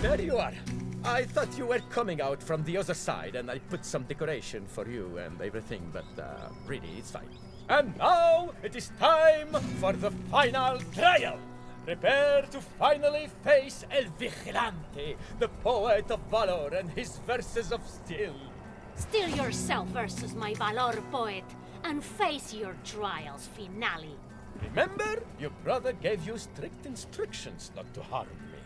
There you are. I thought you were coming out from the other side, and I put some decoration for you and everything, but really, it's fine. And now it is time for the final trial. Prepare to finally face El Vigilante, the poet of valor and his verses of steel. Steel yourself versus my valor poet, and face your trials finale. Remember, your brother gave you strict instructions not to harm me.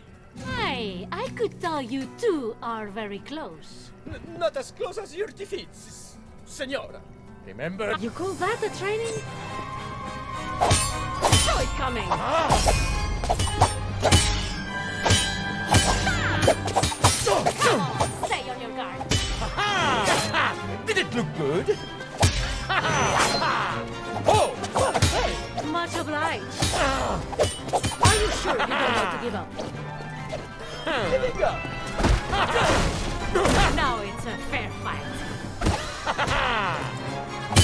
Hey, I could tell you two are very close. Not as close as your defeats, Senora. Remember? You call that a training? Saw it coming! Come on, stay on your guard. Did it look good? Oh! Hey! Much obliged. Are you sure you don't want to give up? Giving up! Now it's a fair fight.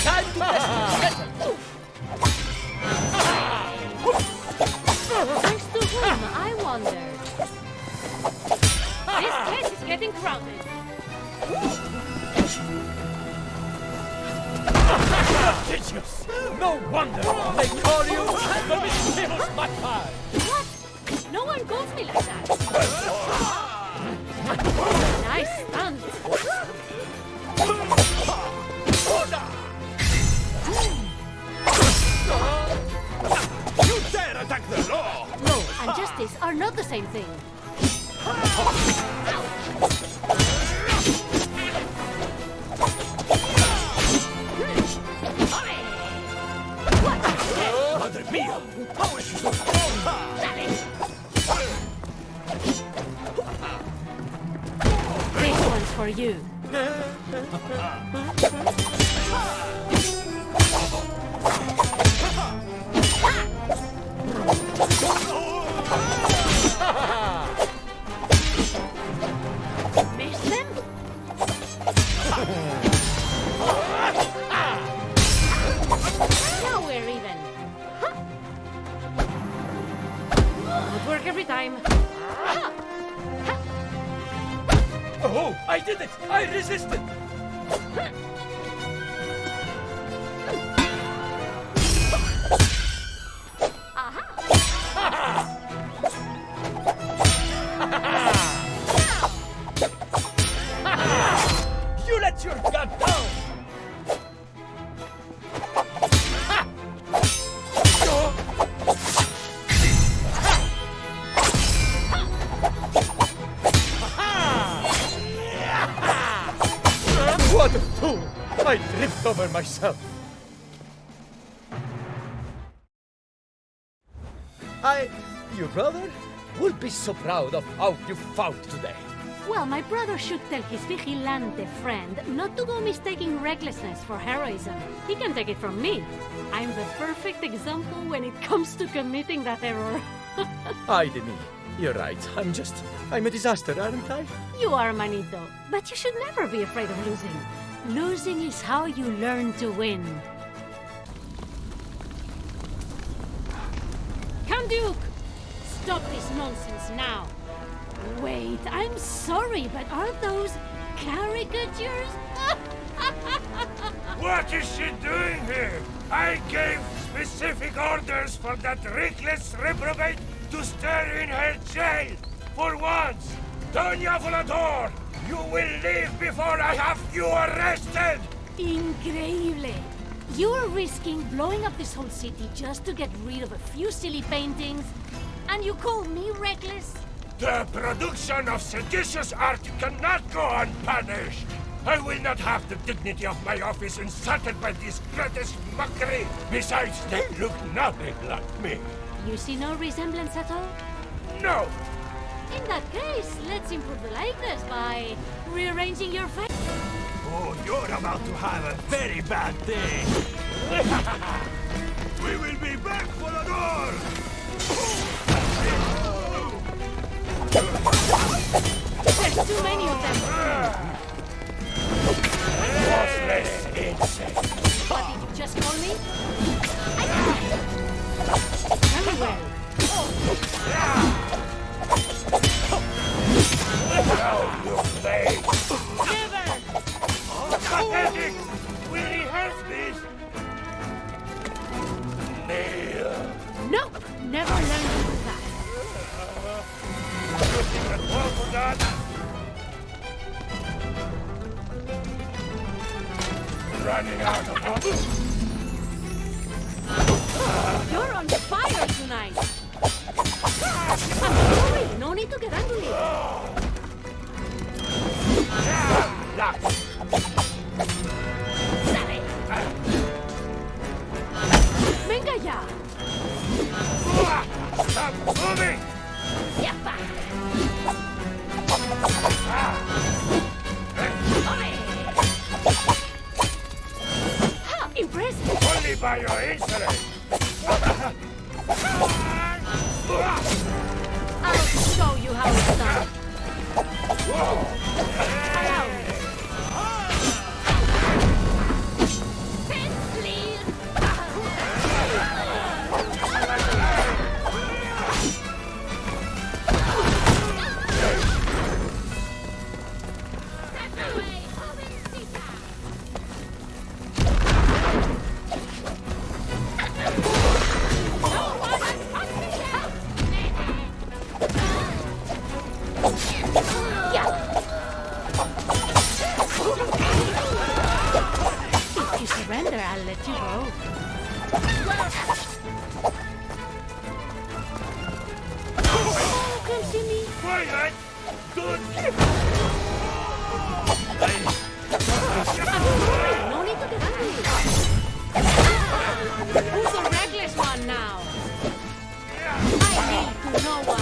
Time to test it! Thanks to whom, I wondered. This place is getting crowded. Prodigious! No wonder they call you the mischievous magpie! What? No one calls me like that. Nice stunt. You dare attack the law! Law and justice are not the same thing. Madre mia! How is she so strong? This one's for you. Miss them? Now we're even. Would work every time. Oh, I did it! I resisted! You let your guard down! What a fool! I tripped over myself. Your brother, would be so proud of how you fought today. Well, my brother should tell his vigilante friend not to go mistaking recklessness for heroism. He can take it from me. I'm the perfect example when it comes to committing that error. Ay de mí. You're right. I'm a disaster, aren't I? You are, manito. But you should never be afraid of losing. Losing is how you learn to win. Count Duke! Stop this nonsense now. Wait, I'm sorry, but are those caricatures? What is she doing here? I gave specific orders for that reckless reprobate to stay in her jail. For once, Doña Volador, you will leave before I have you arrested! Increíble. You're risking blowing up this whole city just to get rid of a few silly paintings, and you call me reckless? The production of seditious art cannot go unpunished. I will not have the dignity of my office insulted by this grotesque mockery. Besides, they look nothing like me. You see no resemblance at all? No! In that case, let's improve the likeness by rearranging your face. Oh, you're about to have a very bad day. We will be back for the door! There's too many of them. Worthless insect. What did you just call me? Very well. That wall for that. Running out of bullets. You're on fire tonight! I'm sorry, no need to get angry. Lock. Dale. Venga ya! Stop moving! ¡Yapa! Ha! Impressive! Only by your intellect. I'll show you how it's done. Allow me. Fence, please. Step away, jovencita. No one has touched me. Yeah. If you surrender, I'll let you go. Come see me. Quiet! Don't keep... I'm sorry. No need to get angry. Who's the reckless one now? I need to know one.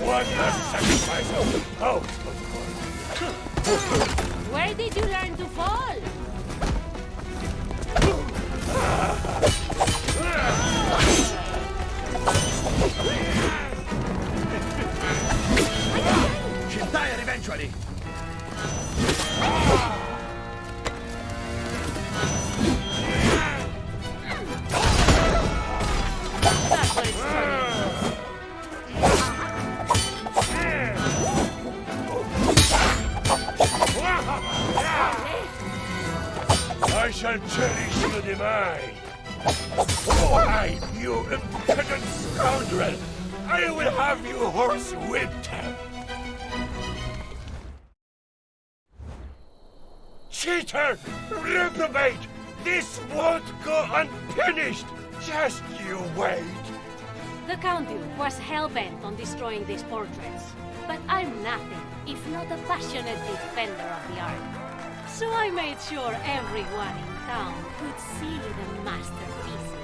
One last sacrifice of the post, of course. Where did you learn to fall? She'll tire eventually. That's what it's turning. I shall cherish your demise. Why, you impudent scoundrel! I will have you horsewhipped. Cheater! Reprobate! This won't go unpunished! Just you wait! The Countess was hell-bent on destroying these portraits. But I'm nothing if not a passionate defender of the art. So I made sure everyone in town could see the masterpieces.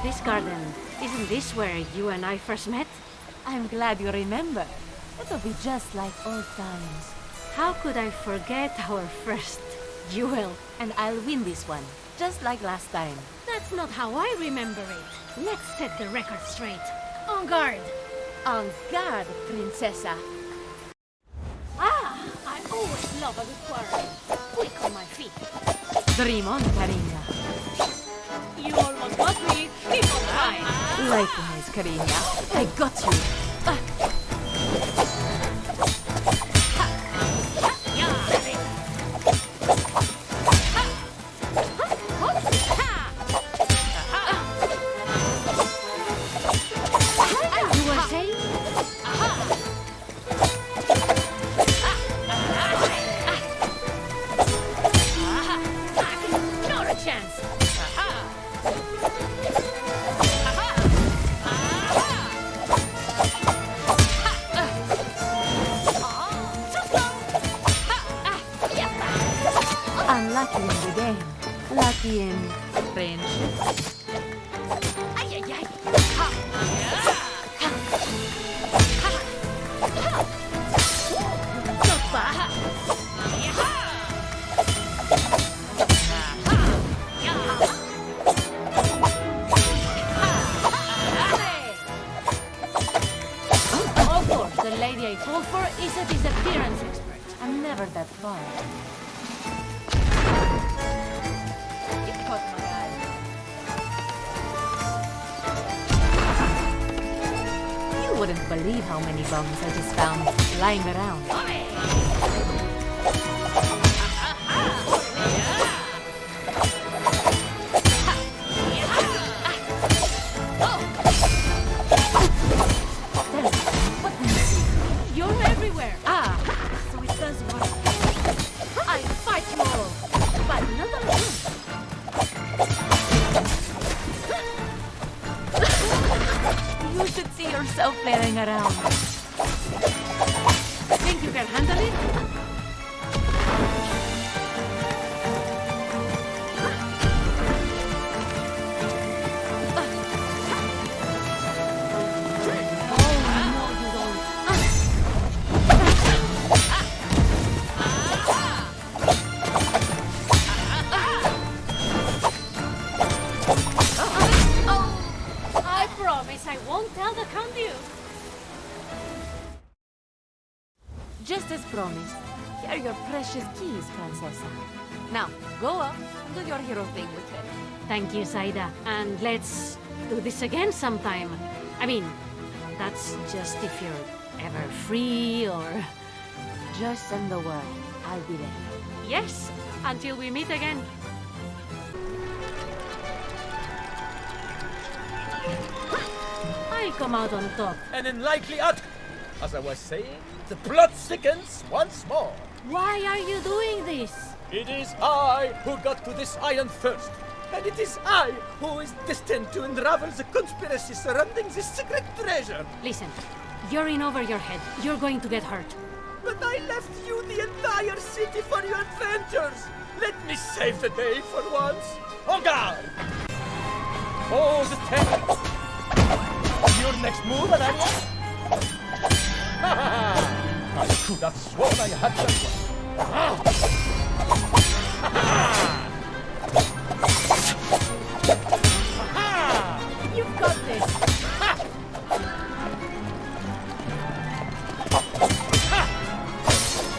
This garden, isn't this where you and I first met? I'm glad you remember. It'll be just like old times. How could I forget our first duel? And I'll win this one, just like last time. That's not how I remember it. Let's set the record straight. En garde! En garde, princesa. Ah! I always love a good quarrel. Quick on my feet. Dream on, Karina. You almost got me. Keep on trying. Likewise, Karina. I got you. You were saying? Not a chance. Unlucky in the game. Lucky in friendship. Ay, ay, ay. wandered that far. You caught my eye. You wouldn't believe how many bombs I just found lying around. You're everywhere. So it does work. I fight you all, but not alone. You should see yourself playing around. Think you can handle it? I promise I won't tell the Count you. Just as promised, here are your precious keys, Princessa. Now, go up and do your hero thing with them. Thank you, Zaida. And let's do this again sometime. I mean, that's just if you're ever free or... Just send the word. I'll be there. Yes, until we meet again. I come out on top. An unlikely outcome. As I was saying, the plot thickens once more. Why are you doing this? It is I who got to this island first. And it is I who is destined to unravel the conspiracy surrounding this secret treasure. Listen, you're in over your head. You're going to get hurt. But I left you the entire city for your adventures. Let me save the day for once. En garde! All the tank. Your next move, Anania? I could have sworn I had that one. You've got this.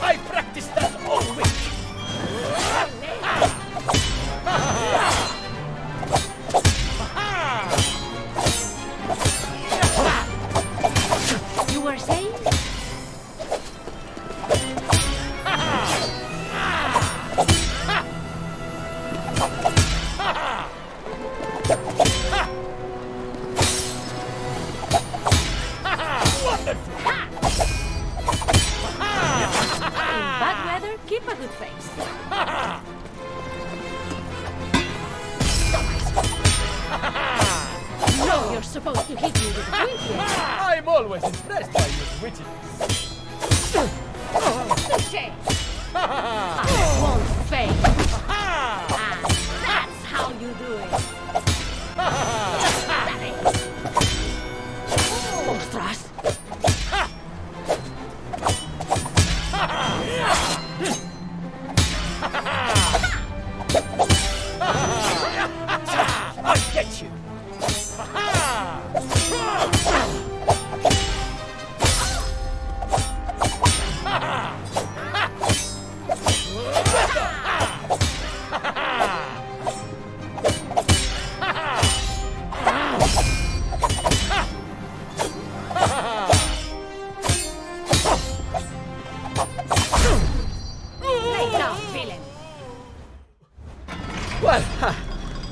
I practiced that all week. You were saying? In bad weather, keep a good face. No, you're supposed to hit me with a twinkie. I'm always impressed by your wittiness. Touché. I won't fail. And that's how you do it. Ostras. I'll get you. Lay down, villain. Well,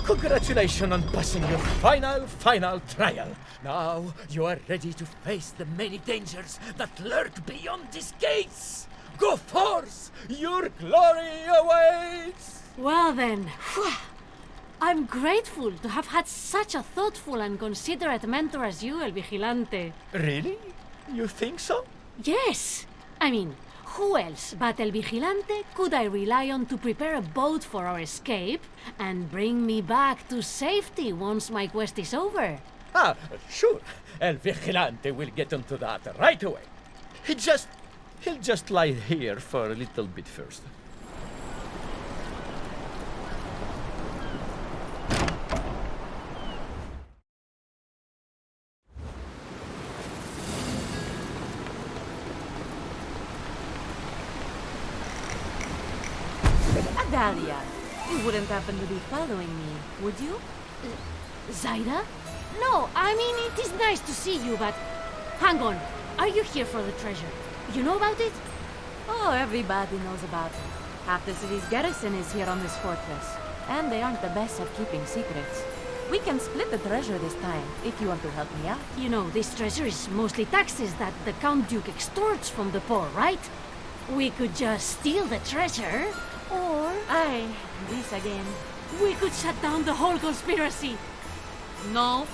congratulations on passing your final trial. Now you are ready to face the many dangers that lurk beyond these gates. Go forth! Your glory awaits! Well then, I'm grateful to have had such a thoughtful and considerate mentor as you, El Vigilante. Really? You think so? Yes! I mean, who else but El Vigilante could I rely on to prepare a boat for our escape and bring me back to safety once my quest is over? Ah, sure. El Vigilante will get onto that right away. He'll just lie here for a little bit first. Talia, you wouldn't happen to be following me, would you? Zaida? No, I mean, it is nice to see you, but... Hang on. Are you here for the treasure? You know about it? Oh, everybody knows about it. Half the city's garrison is here on this fortress, and they aren't the best at keeping secrets. We can split the treasure this time, if you want to help me out. You know, this treasure is mostly taxes that the Count Duke extorts from the poor, right? We could just steal the treasure, or... Aye, this again. we could shut down the whole conspiracy. No.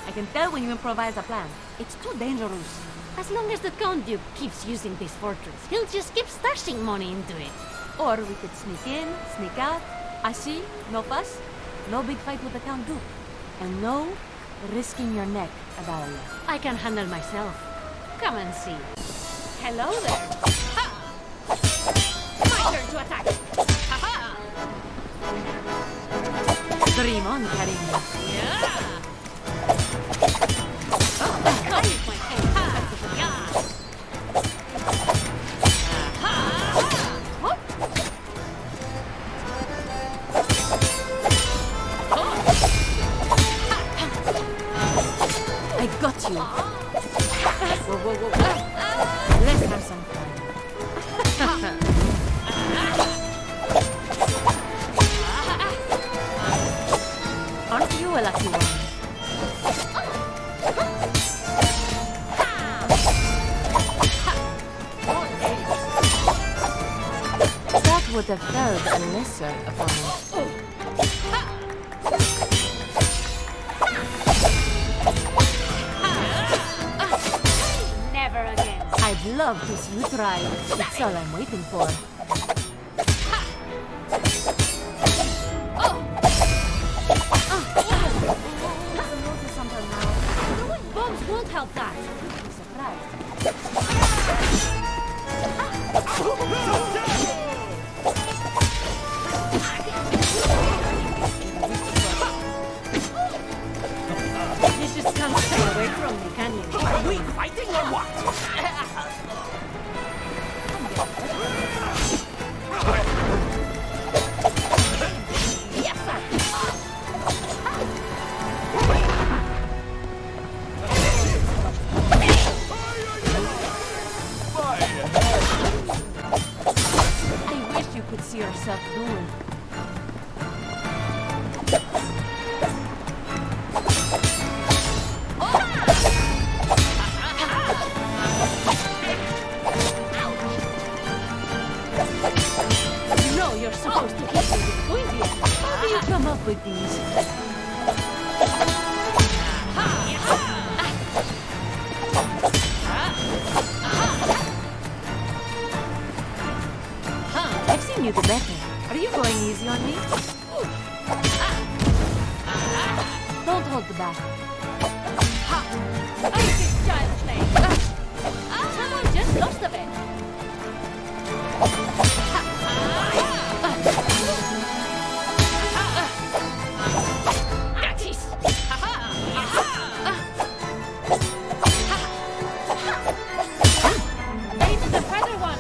I can tell when you improvise a plan. It's too dangerous. As long as the Count Duke keeps using this fortress, he'll just keep stashing money into it. Or we could sneak in, sneak out. Así, no fuss, no big fight with the Count Duke. And no risking your neck, Adalia. I can handle myself. Come and see. Hello there. Ha! My turn to attack. Ha-ha! Dream on, cariño. Yeah! Oh, come with my head. Ha! Yeah! Ha! What? I got you. Whoa. Let's have some fun. Aren't you a lucky one? That would have felled a lesser opponent. Never again. I'd love to see you try. It's all I'm waiting for. Throwing bombs won't help that. Be surprised. You just can't stay away from me, can you? Are we fighting or what? Yes, sir. I wish you could see yourself doing. You know you're supposed to hit me with pointy end. How do you come up with these? I've seen you do better. Are you going easy on me? Don't hold back. Oh, this child's play. Someone just lost a bet. That is. Aim at the feather one.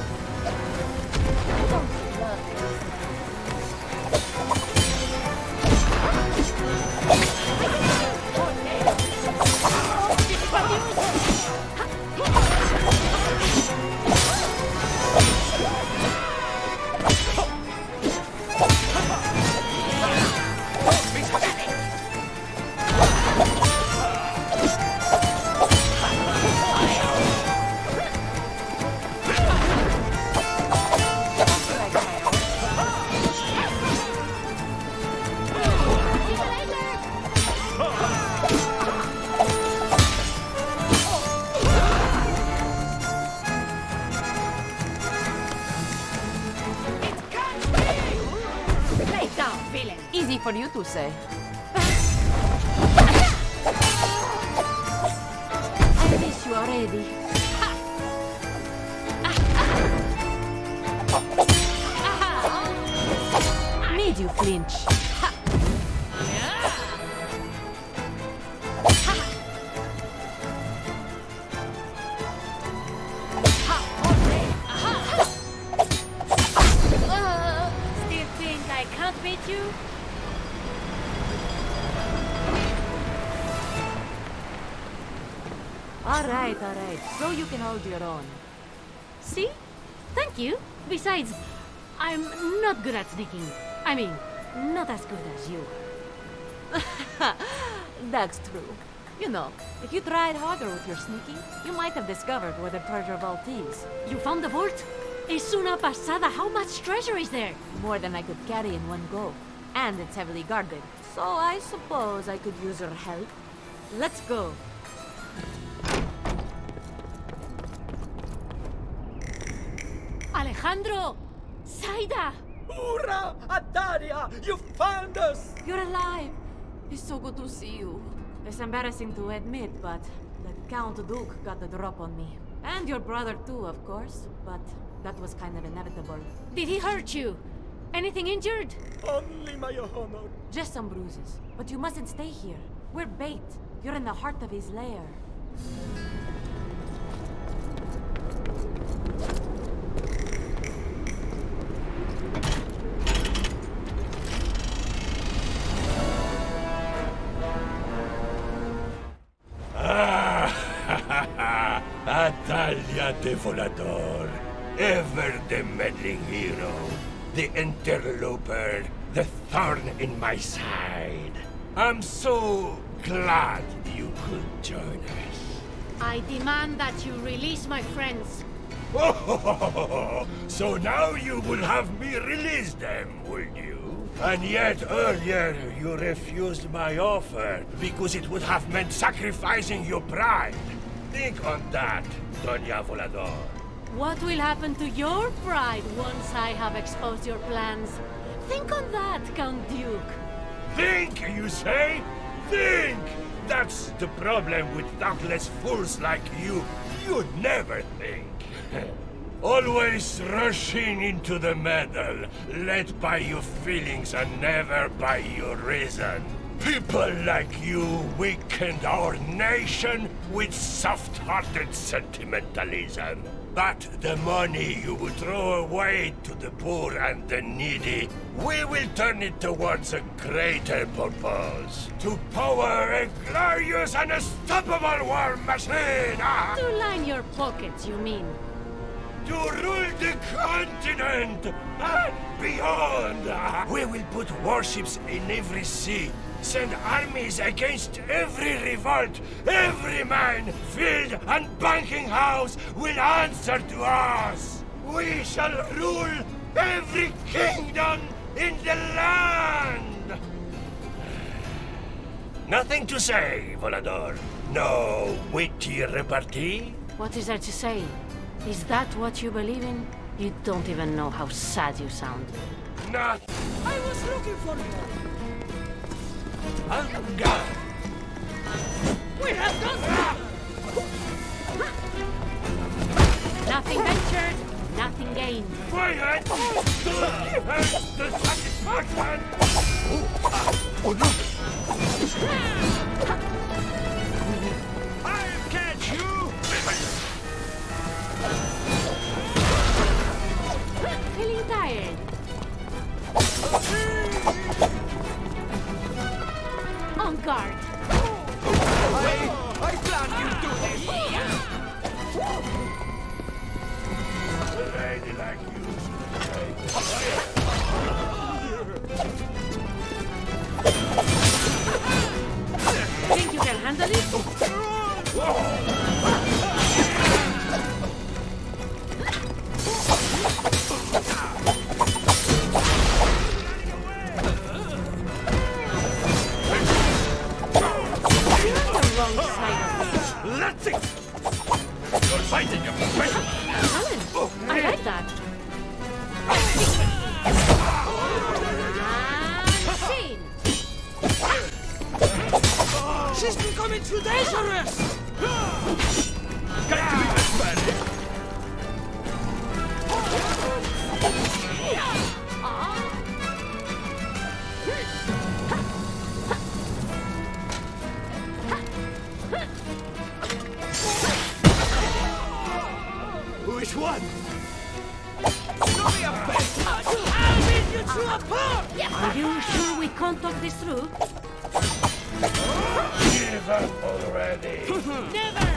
Lay down, villain. Easy for you to say. I miss you already. Made you flinch. Still think Alright. So you can hold your own. See? Thank you. Besides, I'm not good at sneaking. I mean, not as good as you. That's true. You know, if you tried harder with your sneaking, you might have discovered where the treasure vault is. You found the vault? Es una pasada. How much treasure is there? More than I could carry in one go. And it's heavily guarded. So I suppose I could use your help. Let's go. Alejandro! Zaida! Hurrah! Adaria! You found us! You're alive! It's so good to see you. It's embarrassing to admit, but the Count Duke got the drop on me. And your brother too, of course. But that was kind of inevitable. Did he hurt you? Anything injured? Only my honor. Just some bruises. But you mustn't stay here. We're bait. You're in the heart of his lair. Atalia de Volador, ever the meddling hero, the interloper, the thorn in my side. I'm so glad you could join us. I demand that you release my friends. Oh, so now you will have me release them, will you? And yet earlier you refused my offer because it would have meant sacrificing your pride. Think on that, Doña Volador. What will happen to your pride once I have exposed your plans? Think on that, Count Duke. Think, you say? Think! That's the problem with thoughtless fools like you. You never think. Always rushing into the meddle, led by your feelings and never by your reason. People like you weakened our nation with soft-hearted sentimentalism. But the money you would throw away to the poor and the needy, we will turn it towards a greater purpose. To power a glorious and unstoppable war machine! To line your pockets, you mean? To rule the continent and beyond! We will put warships in every sea, send armies against every revolt. Every man, field, and banking house will answer to us. We shall rule every kingdom in the land. Nothing to say, Volador. No witty repartee? What is there to say? Is that what you believe in? You don't even know how sad you sound. Not I was looking for you. hunger. We have done Nothing ventured, nothing gained. Quiet! To give us the satisfaction! I'll catch you. Feeling tired? On guard. I planned you to do this. A lady like you Think you can handle it? You're on the wrong side of this. That's it! You're fighting your profession! Challenge. I like that. And scene. She's becoming too dangerous. Got to be this bad! Which one? Don't be afraid. I'll beat you to a pulp. Are you sure we can't talk this through? Give up already! Never!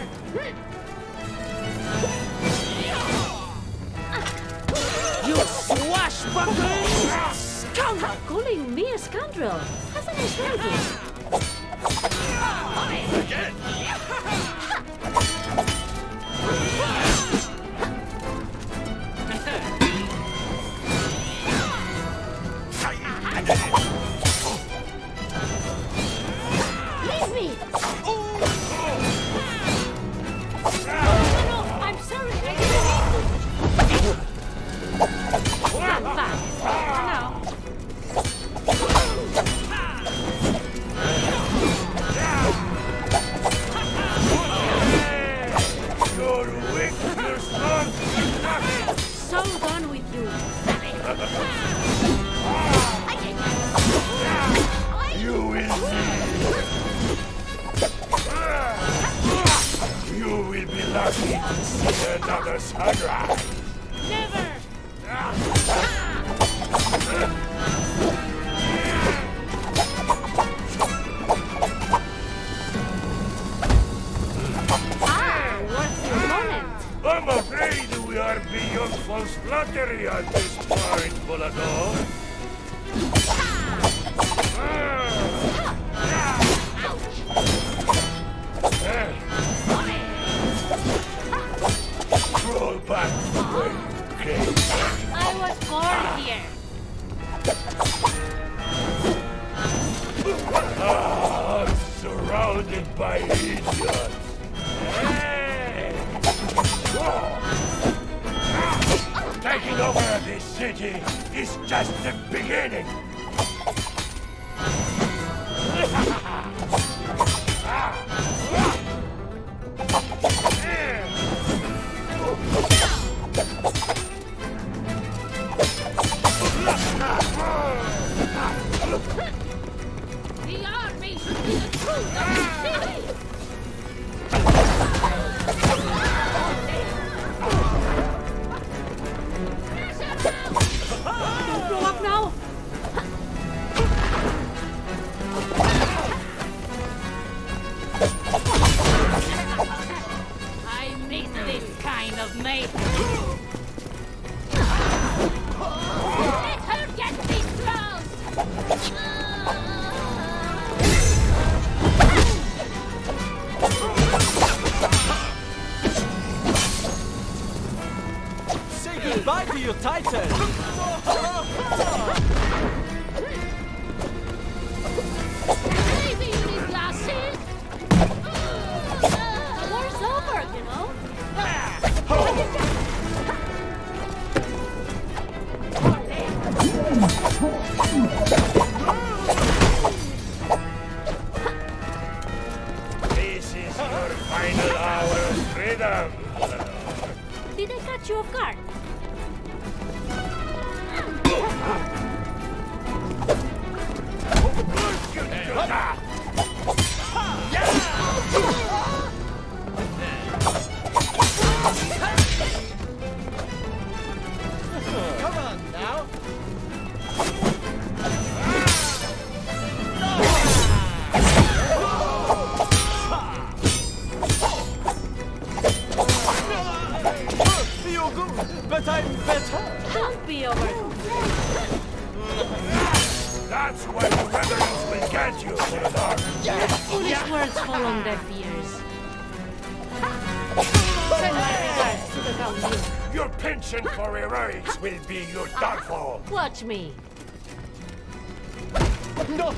Scoundrel! Calling me a scoundrel? Hasn't he smelled it? Leave me! No, I'm sorry. I didn't mean to. Stand back. Now. You're weak, you're strong, you're nothing. So done with you. You will see. You will be lucky to see another sunrise. Never! What's your moment? I'm afraid we are beyond false flattery at this point, Volador. Roll back where you came. I was born here. I'm surrounded by idiots. Hey! Taking over this city is just the beginning. The army should be the truth of the city. Don't blow up now. I miss this kind of mate. Let her get these blows. Say goodbye to your title! Maybe you need glasses. The war's over, you know. This is your final hour of freedom. Did I catch you off guard? You do that. Come on now. Feel good, but I'm better! Don't be over. That's what the reverence will get you, Volador. Foolish words fall on deaf ears. Send my regards to the Council. Your penchant for heroics will be your downfall. Watch me. No!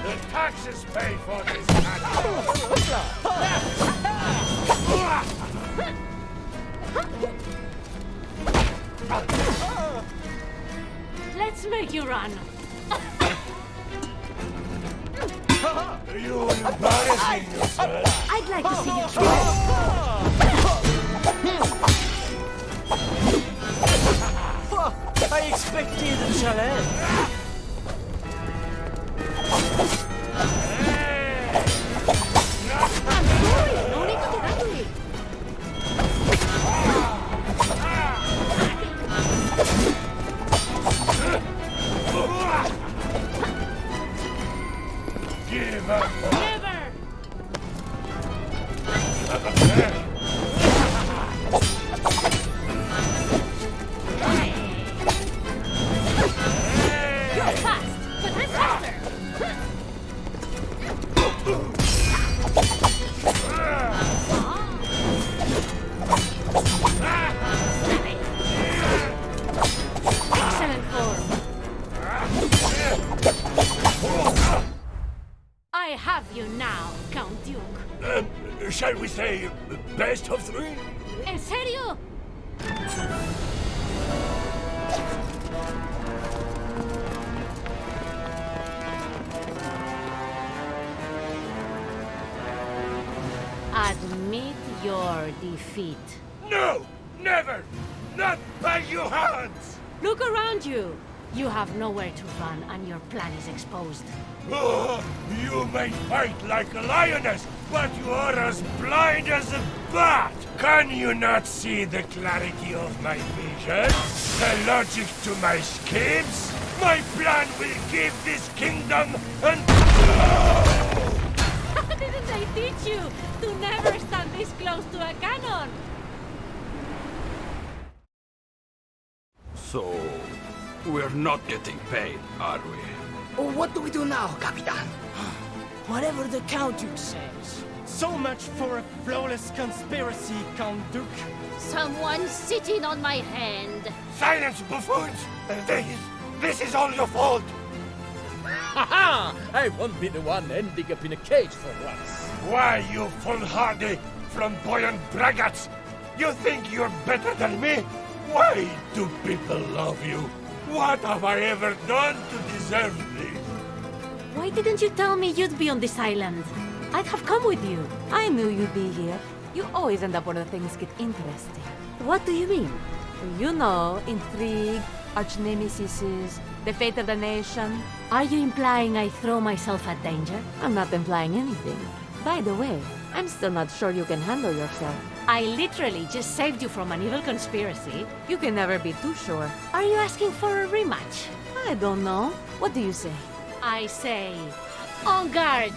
The taxes pay for this matter. Let's make you run. You embarrassing yourself. I'd like to see you try. I expected a challenge! I'm sorry. No need to get ugly. Give up. Never. have you now, Count Duke. Shall we say best of three? ¿En serio? Admit your defeat. No! Never! Not by your hands! Look around you. You have nowhere to run and your plan is exposed. Oh, you may fight like a lioness, but you are as blind as a bat! Can you not see the clarity of my vision? The logic to my schemes? My plan will give this kingdom an... Didn't I teach you to never stand this close to a cannon? So, we're not getting paid, are we? What do we do now, Capitan? Whatever the Count Duke says. So much for a flawless conspiracy, Count Duke. Someone's sitting on my hand. Silence, buffoons! This is all your fault! Ha! I won't be the one ending up in a cage for once. Why, you foolhardy, flamboyant braggarts! You think you're better than me? Why do people love you? What have I ever done to deserve this? Why didn't you tell me you'd be on this island? I'd have come with you. I knew you'd be here. You always end up where things get interesting. What do you mean? You know, intrigue, arch nemesis, the fate of the nation. Are you implying I throw myself at danger? I'm not implying anything. By the way, I'm still not sure you can handle yourself. I literally just saved you from an evil conspiracy. You can never be too sure. Are you asking for a rematch? I don't know. What do you say? I say, en garde!